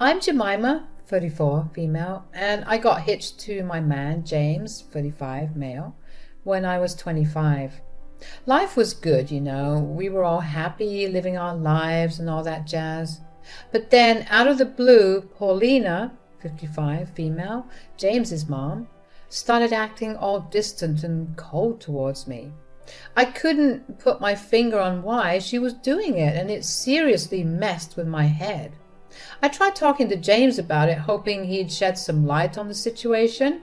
I'm Jemima, 34, female, and I got hitched to my man, James, 35, male, when I was 25. Life was good, we were all happy, living our lives and all that jazz. But then, out of the blue, Paulina, 55, female, James's mom, started acting all distant and cold towards me. I couldn't put my finger on why she was doing it, and it seriously messed with my head. I tried talking to James about it, hoping he'd shed some light on the situation,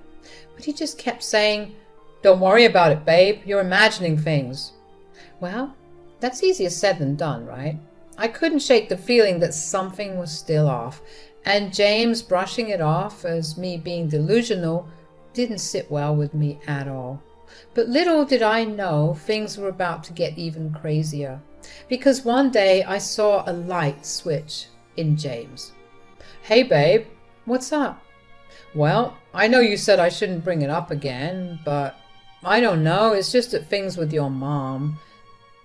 but he just kept saying, "Don't worry about it, babe, you're imagining things." Well, that's easier said than done, right? I couldn't shake the feeling that something was still off, and James brushing it off as me being delusional didn't sit well with me at all. But little did I know things were about to get even crazier, because one day I saw a light switch in James. "Hey babe, what's up?" "Well, I know you said I shouldn't bring it up again, but I don't know, it's just that things with your mom."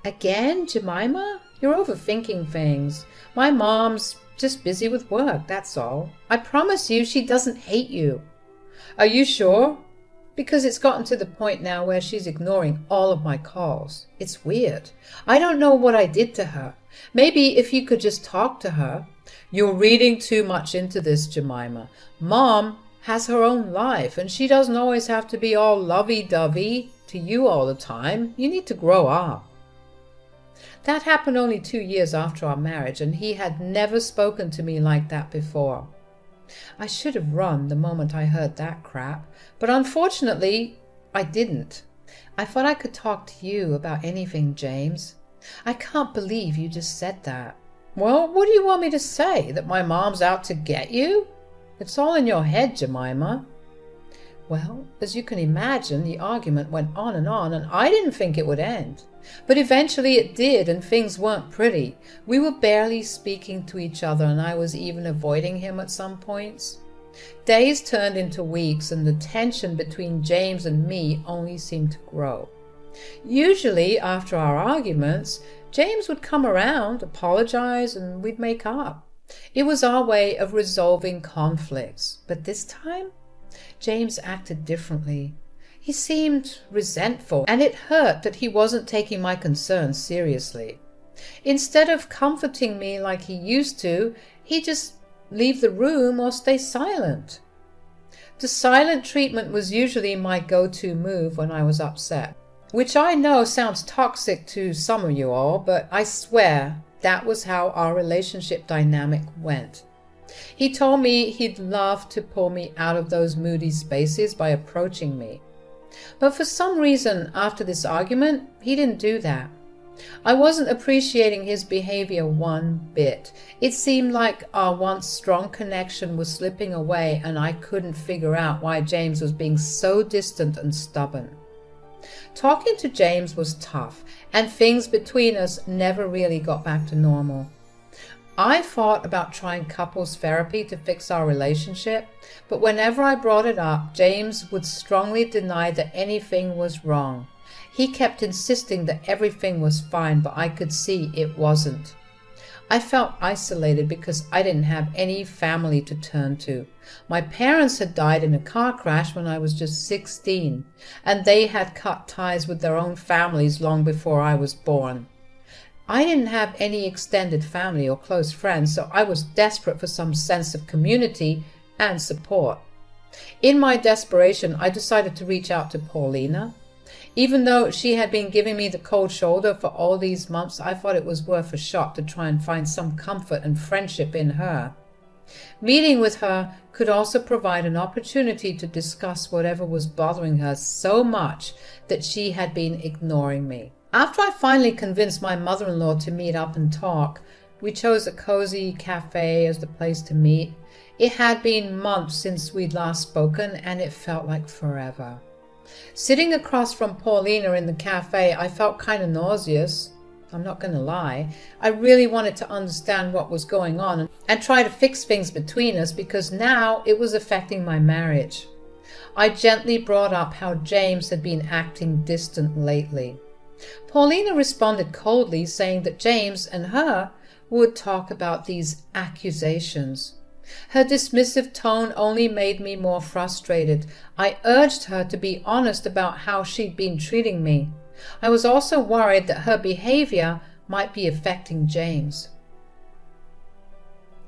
"Again, Jemima? You're overthinking things. My mom's just busy with work, that's all. I promise you she doesn't hate you." "Are you sure? Because it's gotten to the point now where she's ignoring all of my calls. It's weird. I don't know what I did to her. Maybe if you could just talk to her." "You're reading too much into this, Jemima. Mom has her own life, and she doesn't always have to be all lovey-dovey to you all the time. You need to grow up." That happened only 2 years after our marriage, and he had never spoken to me like that before. I should have run the moment I heard that crap, but unfortunately, I didn't. I thought I could talk to you about anything, James. I can't believe you just said that. "Well, what do you want me to say? That my mom's out to get you? It's all in your head, Jemima." Well, as you can imagine, the argument went on, and I didn't think it would end. But eventually it did, and things weren't pretty. We were barely speaking to each other, and I was even avoiding him at some points. Days turned into weeks, and the tension between James and me only seemed to grow. Usually, after our arguments, James would come around, apologize, and we'd make up. It was our way of resolving conflicts. But this time, James acted differently. He seemed resentful, and it hurt that he wasn't taking my concerns seriously. Instead of comforting me like he used to, he'd just leave the room or stay silent. The silent treatment was usually my go-to move when I was upset, which I know sounds toxic to some of you all, but I swear that was how our relationship dynamic went. He told me he'd love to pull me out of those moody spaces by approaching me. But for some reason, after this argument, he didn't do that. I wasn't appreciating his behavior one bit. It seemed like our once strong connection was slipping away, and I couldn't figure out why James was being so distant and stubborn. Talking to James was tough, and things between us never really got back to normal. I thought about trying couples therapy to fix our relationship, but whenever I brought it up, James would strongly deny that anything was wrong. He kept insisting that everything was fine, but I could see it wasn't. I felt isolated because I didn't have any family to turn to. My parents had died in a car crash when I was just 16, and they had cut ties with their own families long before I was born. I didn't have any extended family or close friends, so I was desperate for some sense of community and support. In my desperation, I decided to reach out to Paulina. Even though she had been giving me the cold shoulder for all these months, I thought it was worth a shot to try and find some comfort and friendship in her. Meeting with her could also provide an opportunity to discuss whatever was bothering her so much that she had been ignoring me. After I finally convinced my mother-in-law to meet up and talk, we chose a cozy cafe as the place to meet. It had been months since we'd last spoken, and it felt like forever. Sitting across from Paulina in the cafe, I felt kind of nauseous. I'm not going to lie. I really wanted to understand what was going on and try to fix things between us, because now it was affecting my marriage. I gently brought up how James had been acting distant lately. Paulina responded coldly, saying that James and her would talk about these accusations. Her dismissive tone only made me more frustrated. I urged her to be honest about how she'd been treating me. I was also worried that her behavior might be affecting James.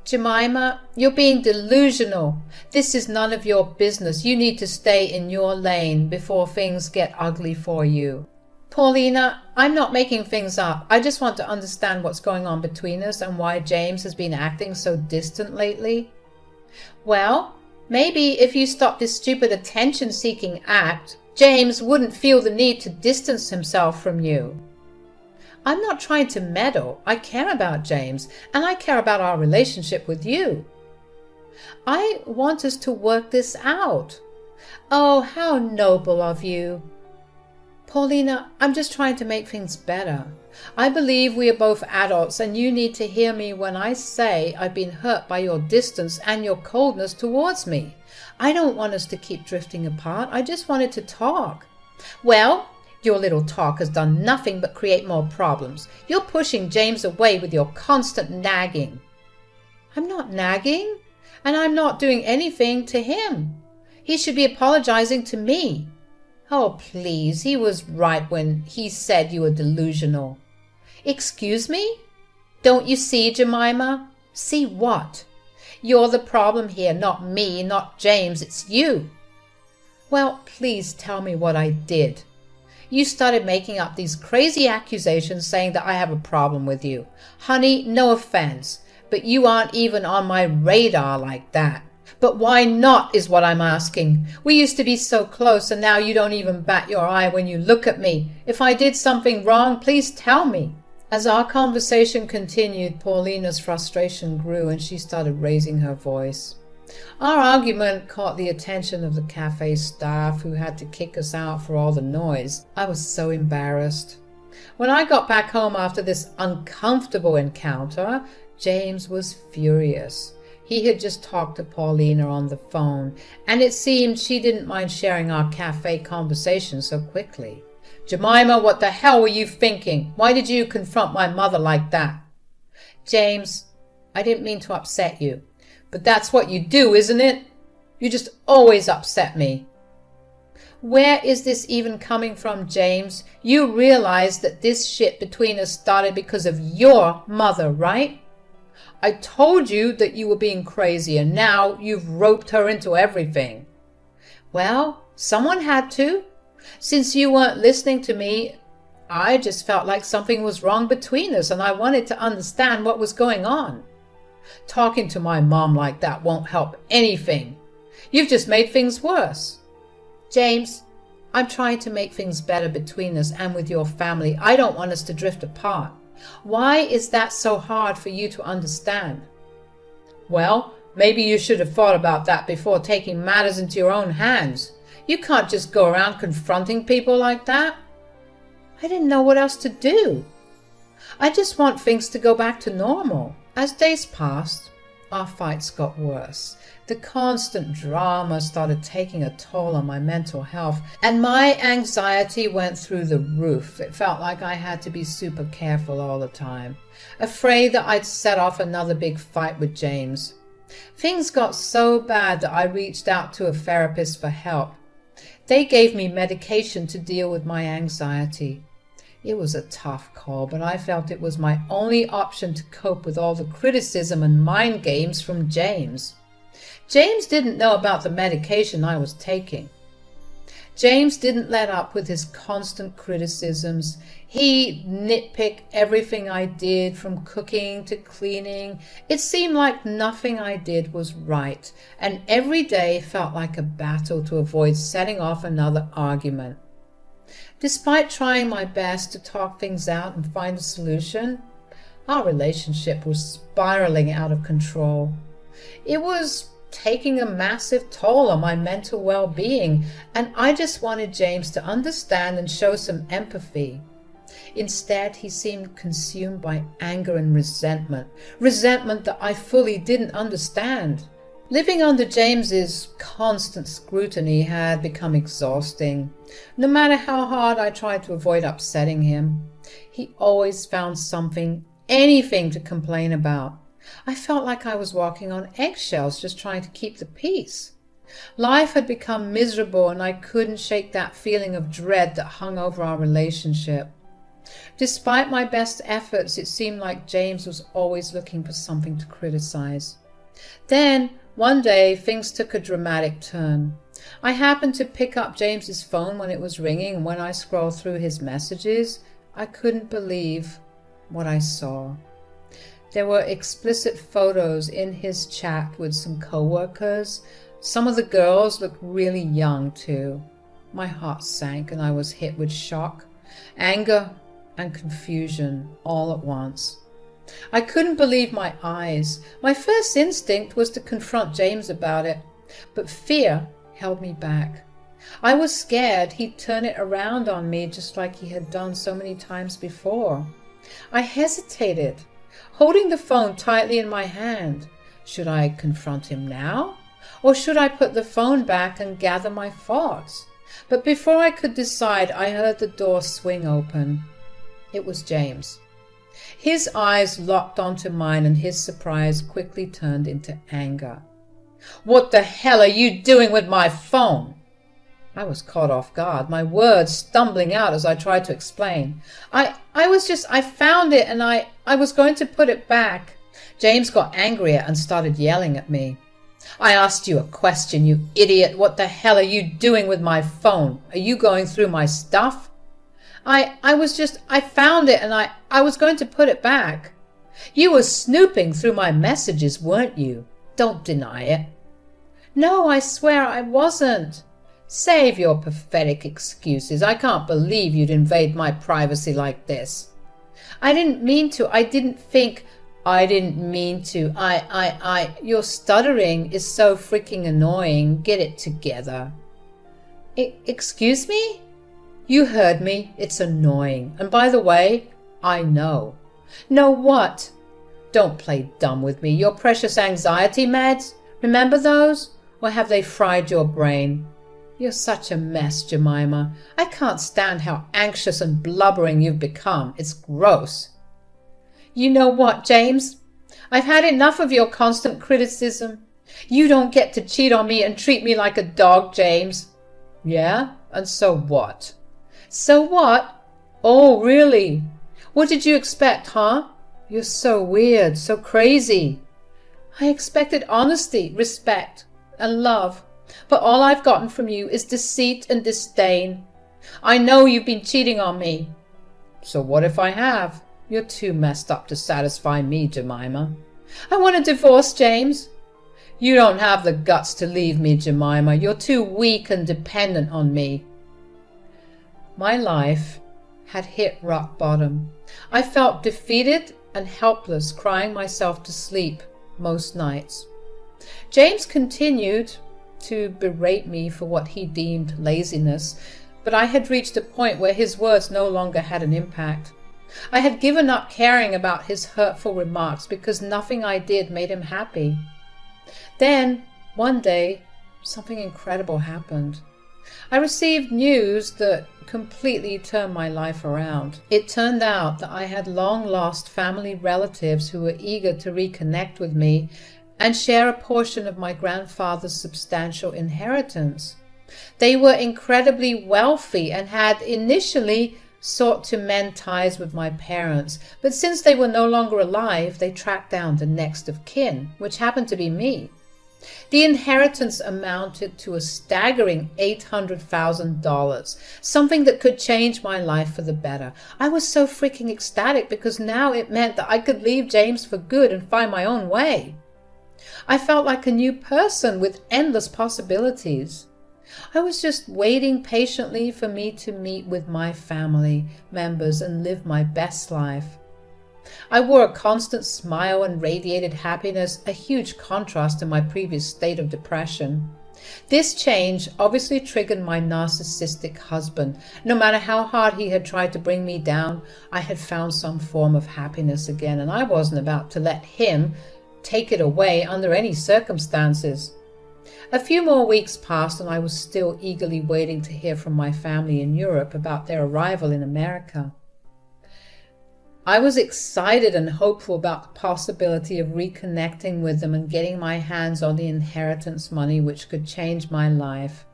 Jemima, you're being delusional. This is none of your business. You need to stay in your lane before things get ugly for you. Paulina, I'm not making things up. I just want to understand what's going on between us and why James has been acting so distant lately. Well, maybe if you stopped this stupid attention-seeking act, James wouldn't feel the need to distance himself from you. I'm not trying to meddle. I care about James, and I care about our relationship with you. I want us to work this out. Oh, how noble of you. Paulina, I'm just trying to make things better. I believe we are both adults, and you need to hear me when I say I've been hurt by your distance and your coldness towards me. I don't want us to keep drifting apart. I just wanted to talk. Well, your little talk has done nothing but create more problems. You're pushing James away with your constant nagging. I'm not nagging, and I'm not doing anything to him. He should be apologizing to me. Oh, please, he was right when he said you were delusional. Excuse me? Don't you see, Jemima? See what? You're the problem here, not me, not James, it's you. Well, please tell me what I did. You started making up these crazy accusations saying that I have a problem with you. Honey, no offense, but you aren't even on my radar like that. But why not is what I'm asking. We used to be so close, and now you don't even bat your eye when you look at me. If I did something wrong, please tell me. As our conversation continued, Paulina's frustration grew and she started raising her voice. Our argument caught the attention of the cafe staff, who had to kick us out for all the noise. I was so embarrassed. When I got back home after this uncomfortable encounter, James was furious. He had just talked to Paulina on the phone, and it seemed she didn't mind sharing our cafe conversation so quickly. Jemima, what the hell were you thinking? Why did you confront my mother like that? James, I didn't mean to upset you, but that's what you do, isn't it? You just always upset me. Where is this even coming from, James? You realize that this shit between us started because of your mother, right? I told you that you were being crazy, and now you've roped her into everything. Well, someone had to. Since you weren't listening to me, I just felt like something was wrong between us, and I wanted to understand what was going on. Talking to my mom like that won't help anything. You've just made things worse. James, I'm trying to make things better between us and with your family. I don't want us to drift apart. Why is that so hard for you to understand? Well, maybe you should have thought about that before taking matters into your own hands. You can't just go around confronting people like that. I didn't know what else to do. I just want things to go back to normal. As days passed, our fights got worse. The constant drama started taking a toll on my mental health, and my anxiety went through the roof. It felt like I had to be super careful all the time, afraid that I'd set off another big fight with James. Things got so bad that I reached out to a therapist for help. They gave me medication to deal with my anxiety. It was a tough call, but I felt it was my only option to cope with all the criticism and mind games from James. James didn't know about the medication I was taking. James didn't let up with his constant criticisms. He nitpicked everything I did, from cooking to cleaning. It seemed like nothing I did was right, and every day felt like a battle to avoid setting off another argument. Despite trying my best to talk things out and find a solution, our relationship was spiraling out of control. It was taking a massive toll on my mental well-being, and I just wanted James to understand and show some empathy. Instead, he seemed consumed by anger and resentment that I fully didn't understand. Living under James's constant scrutiny had become exhausting. No matter how hard I tried to avoid upsetting him, he always found something, anything to complain about. I felt like I was walking on eggshells just trying to keep the peace. Life had become miserable and I couldn't shake that feeling of dread that hung over our relationship. Despite my best efforts, it seemed like James was always looking for something to criticize. Then, one day, things took a dramatic turn. I happened to pick up James's phone when it was ringing, and when I scrolled through his messages, I couldn't believe what I saw. There were explicit photos in his chat with some co-workers. Some of the girls looked really young too. My heart sank and I was hit with shock, anger, and confusion all at once. I couldn't believe my eyes. My first instinct was to confront James about it, but fear held me back. I was scared he'd turn it around on me just like he had done so many times before. I hesitated, holding the phone tightly in my hand. Should I confront him now? Or should I put the phone back and gather my thoughts? But before I could decide, I heard the door swing open. It was James. His eyes locked onto mine and his surprise quickly turned into anger. "What the hell are you doing with my phone?" I was caught off guard, my words stumbling out as I tried to explain. I found it and I was going to put it back. James got angrier and started yelling at me. "I asked you a question, you idiot. What the hell are you doing with my phone? Are you going through my stuff?" I found it and I was going to put it back. "You were snooping through my messages, weren't you? Don't deny it." "No, I swear I wasn't." "Save your pathetic excuses. I can't believe you'd invade my privacy like this." "I didn't mean to. I didn't think." "I didn't mean to. Your stuttering is so freaking annoying. Get it together." Excuse me?" "You heard me. It's annoying. And by the way, I know." "Know what?" "Don't play dumb with me. Your precious anxiety meds? Remember those? Or have they fried your brain? You're such a mess, Jemima. I can't stand how anxious and blubbering you've become. It's gross." "You know what, James? I've had enough of your constant criticism. You don't get to cheat on me and treat me like a dog, James." "Yeah? And so what?" "So what? Oh, really? What did you expect, huh? You're so weird, so crazy." "I expected honesty, respect, and love. But all I've gotten from you is deceit and disdain. I know you've been cheating on me." "So what if I have? You're too messed up to satisfy me, Jemima." "I want a divorce, James." "You don't have the guts to leave me, Jemima. You're too weak and dependent on me." My life had hit rock bottom. I felt defeated and helpless, crying myself to sleep most nights. James continued to berate me for what he deemed laziness, but I had reached a point where his words no longer had an impact. I had given up caring about his hurtful remarks because nothing I did made him happy. Then, one day, something incredible happened. I received news that completely turned my life around. It turned out that I had long lost family relatives who were eager to reconnect with me and share a portion of my grandfather's substantial inheritance. They were incredibly wealthy and had initially sought to mend ties with my parents, but since they were no longer alive, they tracked down the next of kin, which happened to be me. The inheritance amounted to a staggering $800,000, something that could change my life for the better. I was so freaking ecstatic because now it meant that I could leave James for good and find my own way. I felt like a new person with endless possibilities. I was just waiting patiently for me to meet with my family members and live my best life. I wore a constant smile and radiated happiness, a huge contrast to my previous state of depression. This change obviously triggered my narcissistic husband. No matter how hard he had tried to bring me down, I had found some form of happiness again, and I wasn't about to let him take it away under any circumstances. A few more weeks passed and I was still eagerly waiting to hear from my family in Europe about their arrival in America. I was excited and hopeful about the possibility of reconnecting with them and getting my hands on the inheritance money which could change my life.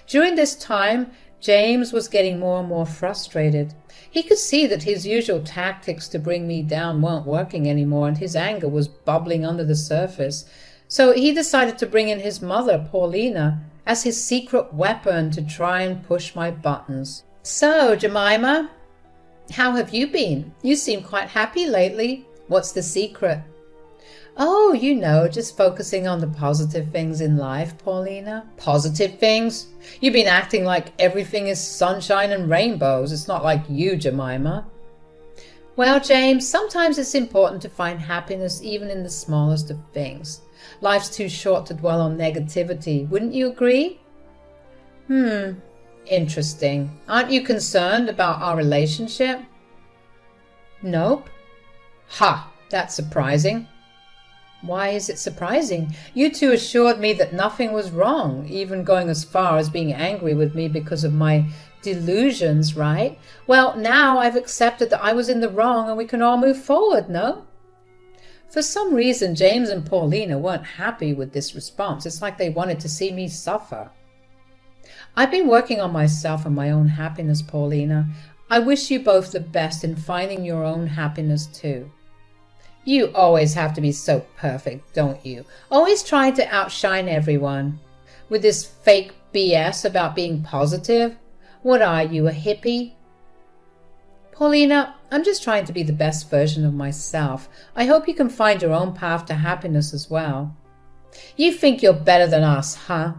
During this time, James was getting more and more frustrated. He could see that his usual tactics to bring me down weren't working anymore, and his anger was bubbling under the surface. So he decided to bring in his mother, Paulina, as his secret weapon to try and push my buttons. "So, Jemima, how have you been? You seem quite happy lately. What's the secret?" "Oh, just focusing on the positive things in life, Paulina." "Positive things? You've been acting like everything is sunshine and rainbows. It's not like you, Jemima." "Well, James, sometimes it's important to find happiness even in the smallest of things. Life's too short to dwell on negativity. Wouldn't you agree?" Interesting. Aren't you concerned about our relationship?" "Nope." "Ha, that's surprising." "Why is it surprising? You two assured me that nothing was wrong, even going as far as being angry with me because of my delusions, right? Well, now I've accepted that I was in the wrong and we can all move forward, no?" For some reason, James and Paulina weren't happy with this response. It's like they wanted to see me suffer. "I've been working on myself and my own happiness, Paulina. I wish you both the best in finding your own happiness too." "You always have to be so perfect, don't you? Always trying to outshine everyone. With this fake BS about being positive. What are you, a hippie?" "Paulina, I'm just trying to be the best version of myself. I hope you can find your own path to happiness as well." "You think you're better than us, huh?"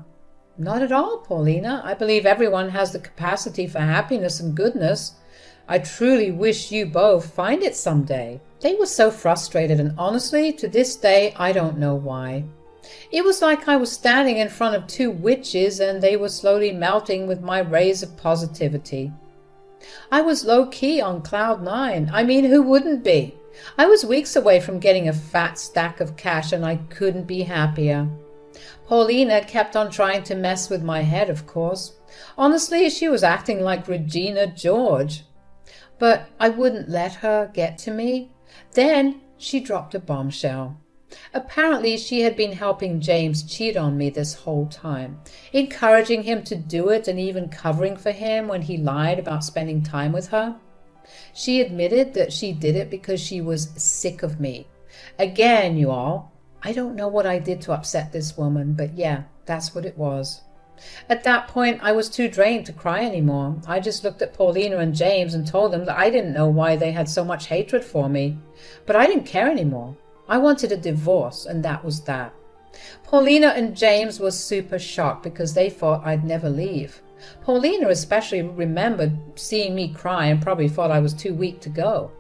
"Not at all, Paulina. I believe everyone has the capacity for happiness and goodness. I truly wish you both find it someday." They were so frustrated, and honestly, to this day, I don't know why. It was like I was standing in front of two witches and they were slowly melting with my rays of positivity. I was low-key on cloud nine. I mean, who wouldn't be? I was weeks away from getting a fat stack of cash and I couldn't be happier. Paulina kept on trying to mess with my head, of course. Honestly, she was acting like Regina George. But I wouldn't let her get to me. Then she dropped a bombshell. Apparently she had been helping James cheat on me this whole time, encouraging him to do it and even covering for him when he lied about spending time with her. She admitted that she did it because she was sick of me. Again, you all, I don't know what I did to upset this woman, but yeah, that's what it was. At that point, I was too drained to cry anymore. I just looked at Paulina and James and told them that I didn't know why they had so much hatred for me. But I didn't care anymore. I wanted a divorce, and that was that. Paulina and James were super shocked because they thought I'd never leave. Paulina especially remembered seeing me cry and probably thought I was too weak to go.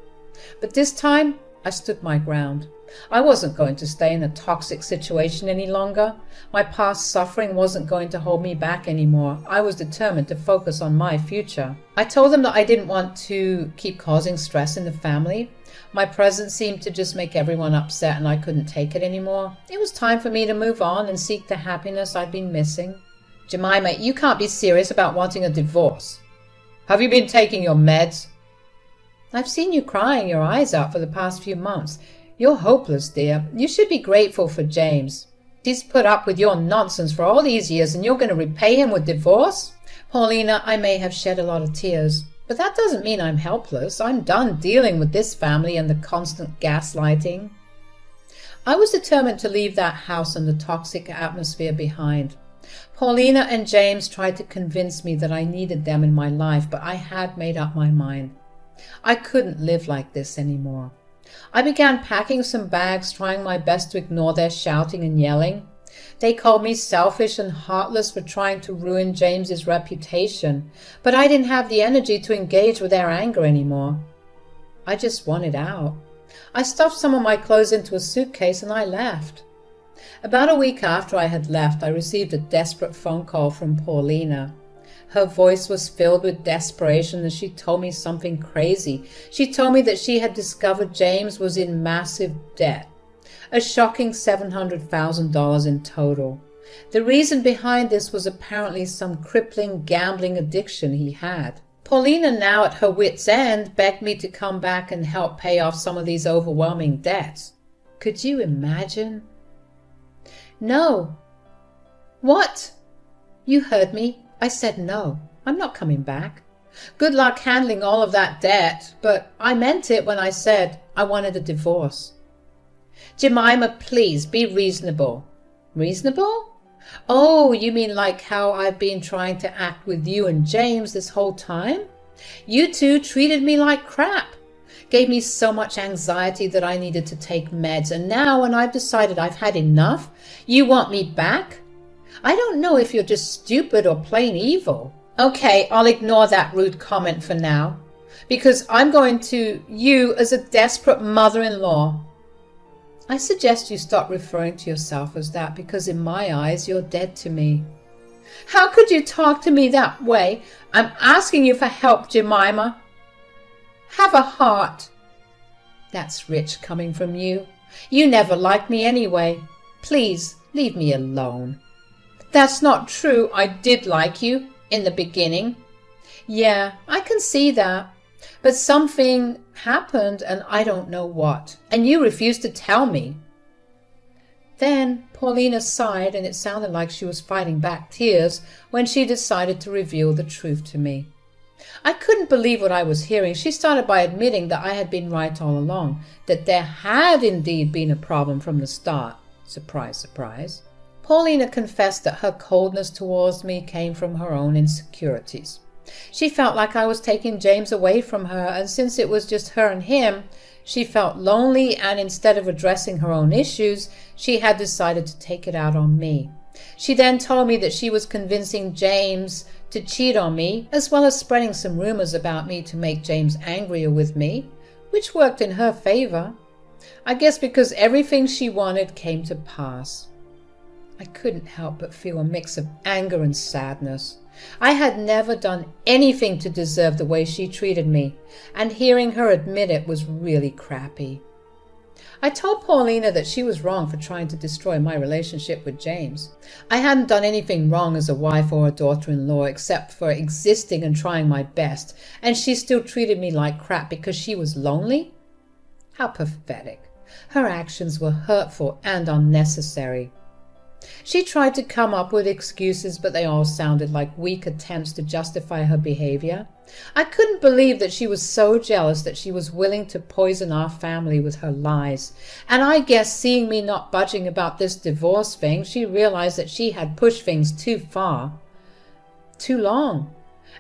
But this time, I stood my ground. I wasn't going to stay in a toxic situation any longer. My past suffering wasn't going to hold me back anymore. I was determined to focus on my future. I told them that I didn't want to keep causing stress in the family. My presence seemed to just make everyone upset and I couldn't take it anymore. It was time for me to move on and seek the happiness I'd been missing. Jemima, you can't be serious about wanting a divorce. Have you been taking your meds? I've seen you crying your eyes out for the past few months. You're hopeless, dear. You should be grateful for James. He's put up with your nonsense for all these years and you're going to repay him with divorce? Paulina, I may have shed a lot of tears, but that doesn't mean I'm helpless. I'm done dealing with this family and the constant gaslighting. I was determined to leave that house and the toxic atmosphere behind. Paulina and James tried to convince me that I needed them in my life, but I had made up my mind. I couldn't live like this anymore. I began packing some bags, trying my best to ignore their shouting and yelling. They called me selfish and heartless for trying to ruin James's reputation, but I didn't have the energy to engage with their anger anymore. I just wanted out. I stuffed some of my clothes into a suitcase and I left. About a week after I had left, I received a desperate phone call from Paulina. Her voice was filled with desperation as she told me something crazy. She told me that she had discovered James was in massive debt, a shocking $700,000 in total. The reason behind this was apparently some crippling gambling addiction he had. Paulina, now at her wit's end, begged me to come back and help pay off some of these overwhelming debts. Could you imagine? No. What? You heard me. I said no. I'm not coming back. Good luck handling all of that debt, but I meant it when I said I wanted a divorce. Jemima, please be reasonable. Reasonable? Oh, you mean like how I've been trying to act with you and James this whole time? You two treated me like crap. Gave me so much anxiety that I needed to take meds, and now when I've decided I've had enough, you want me back? I don't know if you're just stupid or plain evil. Okay, I'll ignore that rude comment for now, because I'm going to you as a desperate mother-in-law. I suggest you stop referring to yourself as that, because in my eyes you're dead to me. How could you talk to me that way? I'm asking you for help, Jemima. Have a heart. That's rich coming from you. You never liked me anyway. Please leave me alone. That's not true. I did like you in the beginning. Yeah, I can see that. But something happened and I don't know what. And you refused to tell me. Then Paulina sighed, and it sounded like she was fighting back tears when she decided to reveal the truth to me. I couldn't believe what I was hearing. She started by admitting that I had been right all along, that there had indeed been a problem from the start. Surprise, surprise. Paulina confessed that her coldness towards me came from her own insecurities. She felt like I was taking James away from her, and since it was just her and him, she felt lonely, and instead of addressing her own issues, she had decided to take it out on me. She then told me that she was convincing James to cheat on me, as well as spreading some rumors about me to make James angrier with me, which worked in her favor. I guess because everything she wanted came to pass. I couldn't help but feel a mix of anger and sadness. I had never done anything to deserve the way she treated me, and hearing her admit it was really crappy. I told Paulina that she was wrong for trying to destroy my relationship with James. I hadn't done anything wrong as a wife or a daughter-in-law except for existing and trying my best, and she still treated me like crap because she was lonely? How pathetic. Her actions were hurtful and unnecessary. She tried to come up with excuses, but they all sounded like weak attempts to justify her behavior. I couldn't believe that she was so jealous that she was willing to poison our family with her lies. And I guess seeing me not budging about this divorce thing, she realized that she had pushed things too far, too long,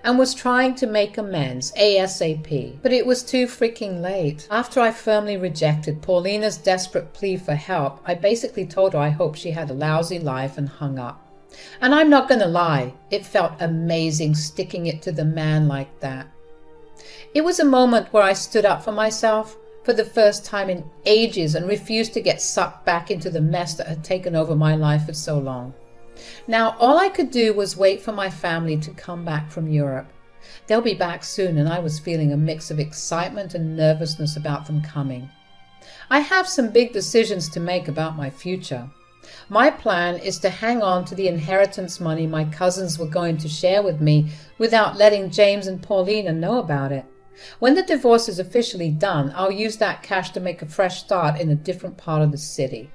and was trying to make amends ASAP. But it was too freaking late. After I firmly rejected Paulina's desperate plea for help, I basically told her I hoped she had a lousy life and hung up. And I'm not going to lie, it felt amazing sticking it to the man like that. It was a moment where I stood up for myself for the first time in ages and refused to get sucked back into the mess that had taken over my life for so long. Now, all I could do was wait for my family to come back from Europe. They'll be back soon, and I was feeling a mix of excitement and nervousness about them coming. I have some big decisions to make about my future. My plan is to hang on to the inheritance money my cousins were going to share with me without letting James and Paulina know about it. When the divorce is officially done, I'll use that cash to make a fresh start in a different part of the city.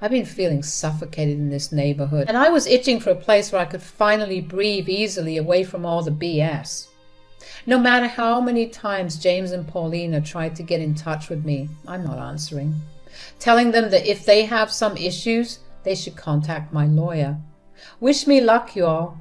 I've been feeling suffocated in this neighborhood, and I was itching for a place where I could finally breathe easily away from all the BS. No matter how many times James and Paulina tried to get in touch with me, I'm not answering. Telling them that if they have some issues, they should contact my lawyer. Wish me luck, y'all.